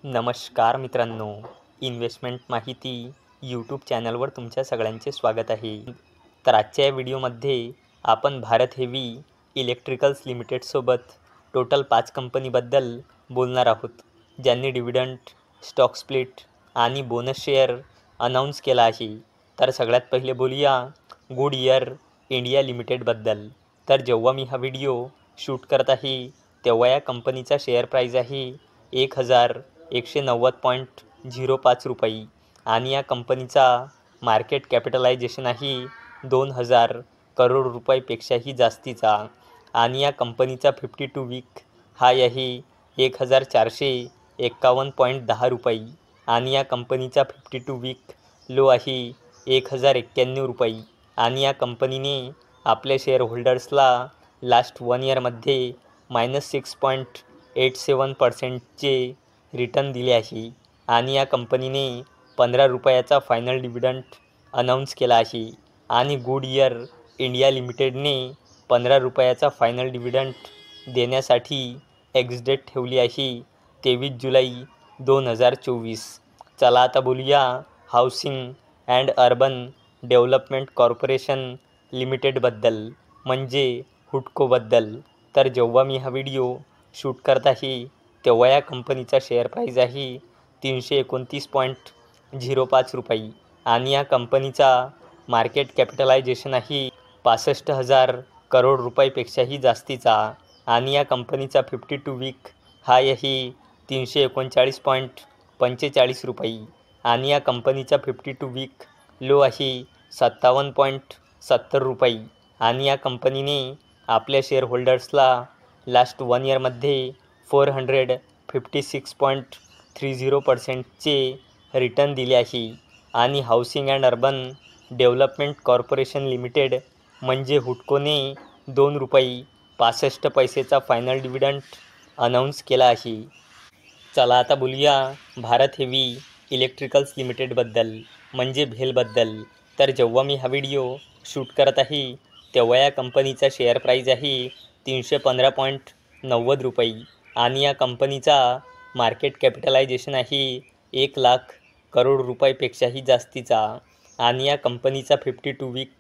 नमस्कार मित्रांनो, इन्व्हेस्टमेंट माहिती यूट्यूब चॅनलवर तुमच्या सगळ्यांचे स्वागत आहे. तर आजच्या या व्हिडिओमध्ये आपण भारत हेवी इलेक्ट्रिकल्स लिमिटेडसोबत टोटल 5 कंपनीबद्दल बोलणार आहोत, ज्यांनी डिव्हिडंड, स्टॉक स्प्लिट आणि बोनस शेअर अनाऊन्स केला आहे. तर सगळ्यात पहिले बोलूया गुडइयर इंडिया लिमिटेडबद्दल. तर जेव्हा मी हा व्हिडिओ शूट करत आहे तेव्हा या कंपनीचा शेअर प्राईज आहे 1,190.05 रुपये आणि या कंपनीचा मार्केट कॅपिटलायझेशन आहे 2,000 करोड रुपयापेक्षाही जास्तीचा आणि या कंपनीचा 52 वीक हाय आहे 1,451.10 रुपये आणि या कंपनीचा 52 वीक लो आहे 1,091 रुपये आणि या कंपनीने आपल्या शेअरहोल्डर्सला लास्ट 1 इयरमध्ये -6.87%चे रिटर्न दिले आहे आणि या कंपनीने 15 रुपयाचा फायनल डिव्हिडंड अनाऊन्स केला आहे आणि गुडइयर इंडिया लिमिटेडने 15 रुपयाचा फायनल डिव्हिडंड देण्यासाठी एक्स-डेट ठेवली आहे 23 जुलै 2024. चला आता बोलूया housing and urban development corporation लिमिटेडबद्दल, म्हणजे हुडकोबद्दल. तर जेव्हा मी हा व्हिडिओ शूट करत आहे तेव्हा या कंपनीचा शेअर प्राईज आहे 329.05 रुपये आणि या कंपनीचा मार्केट कॅपिटलायझेशन आहे 65,000 करोड रुपयापेक्षाही जास्तीचा आणि या कंपनीचा 52 वीक हाय आहे 339.45 रुपये आणि या कंपनीचा 52 वीक लो आहे 57.70 रुपये आणि या कंपनीने आपल्या शेअरहोल्डर्सला लास्ट 1 इयरमध्ये 456.30%चे रिटर्न दिले आहे आणि housing and urban development corporation limited म्हणजे हुडकोने 2 रुपये 65 पैसेचा फायनल डिव्हिडंड अनाऊन्स केला आहे. चला आता बोलूया भारत हेवी इलेक्ट्रिकल्स लिमिटेडबद्दल, म्हणजे भेलबद्दल. तर जेव्हा मी हा व्हिडिओ शूट करत आहे तेव्हा या कंपनीचा शेअर प्राईज आहे 315.90 रुपये आणि या कंपनीचा मार्केट कॅपिटलायझेशन आहे 1,00,000 करोड रुपयापेक्षाही जास्तीचा आणि या कंपनीचा 52 वीक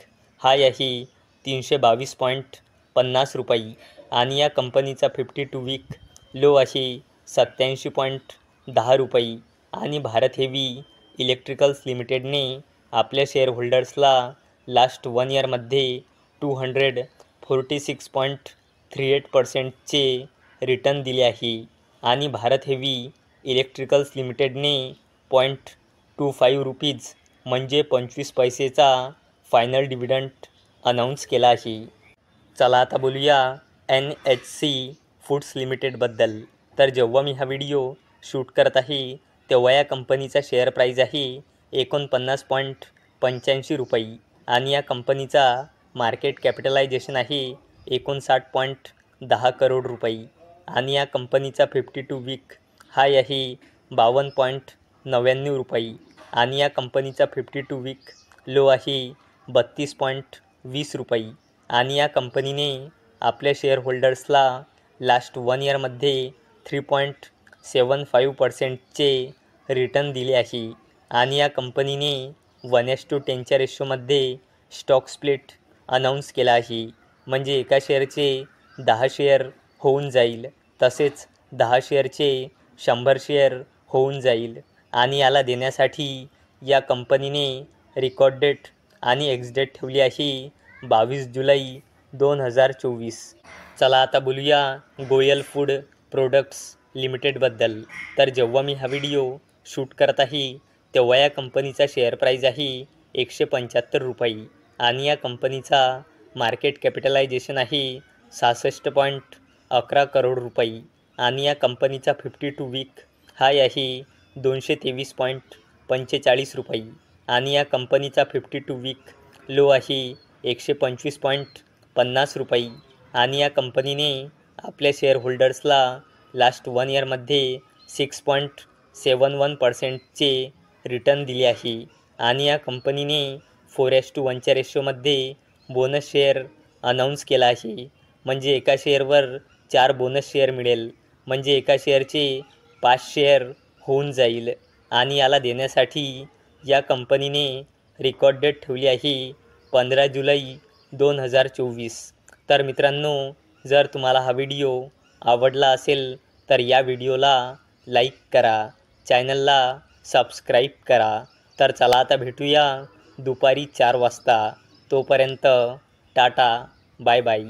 हाय आहे 322.50 रुपये आणि या कंपनीचा 52 वीक लो आहे 87.10 रुपये आणि भारत हेवी इलेक्ट्रिकल्स लिमिटेडने आपल्या शेअरहोल्डर्सला लास्ट 1 इयरमध्ये 246.38%चे रिटर्न दिले आहे आणि भारत हेवी इलेक्ट्रिकल्स लिमिटेडने 0.25 रुपीज म्हणजे 25 पैसेचा फायनल डिव्हिडंड अनाऊन्स केला आहे. चला आता बोलूया NHC फूड्स लिमिटेडबद्दल. तर जेव्हा मी हा व्हिडिओ शूट करत आहे तेव्हा या कंपनीचा शेअर प्राईज आहे 49.85 रुपये आणि या कंपनीचा मार्केट कॅपिटलायझेशन आहे 59.10 करोड रुपये आणि या कंपनीचा 52 वीक हाय आहे 52.99 रुपये आणि या कंपनीचा 52 वीक लो आहे 32.20 रुपये आणि या कंपनीने आपल्या शेअरहोल्डर्सला लास्ट 1 इयरमध्ये 3.75%चे रिटर्न दिले आहे आणि या कंपनीने 1:10च्या रेशोमध्ये स्टॉक स्प्लिट अनाऊन्स केला आहे, म्हणजे एका शेअरचे 10 शेअर होऊन जाईल, तसेच 10 शेअरचे 100 शेअर होऊन जाईल आणि याला देण्यासाठी या कंपनीने रेकॉर्ड डेट आणि एक्स-डेट ठेवली आहे 22 जुलै 2024. चला आता बोलूया गोयल फूड प्रोडक्ट्स लिमिटेडबद्दल. तर जेव्हा मी हा व्हिडिओ शूट करत आहे तेव्हा या कंपनीचा शेअर प्राईज आहे 175 रुपये आणि या कंपनीचा मार्केट कॅपिटलायझेशन आहे 66.11 करोड रुपये आणि या कंपनीचा 52 वीक हाय आहे 223.45 रुपये आणि या कंपनीचा 52 वीक लो आहे 125.50 रुपये आणि या कंपनीने आपल्या शेअरहोल्डर्सला लास्ट 1 इयरमध्ये 6.71%चे रिटर्न दिले आहे आणि या कंपनीने 4:1च्या रेशोमध्ये बोनस शेअर अनाऊन्स केला आहे, म्हणजे एका शेअरवर 4 बोनस शेअर मिळेल, म्हणजे एका शेअरचे 5 शेअर होऊन जाईल आणि याला देण्यासाठी या कंपनीने रेकॉर्ड डेट ठेवली आहे 15 जुलै 2024. तर मित्रांनो, जर तुम्हाला हा व्हिडिओ आवडला असेल तर या व्हिडिओला लाईक करा, चॅनलला सबस्क्राईब करा. तर चला आता भेटूया दुपारी 4 वाजता. तोपर्यंत टाटा, बाय बाय.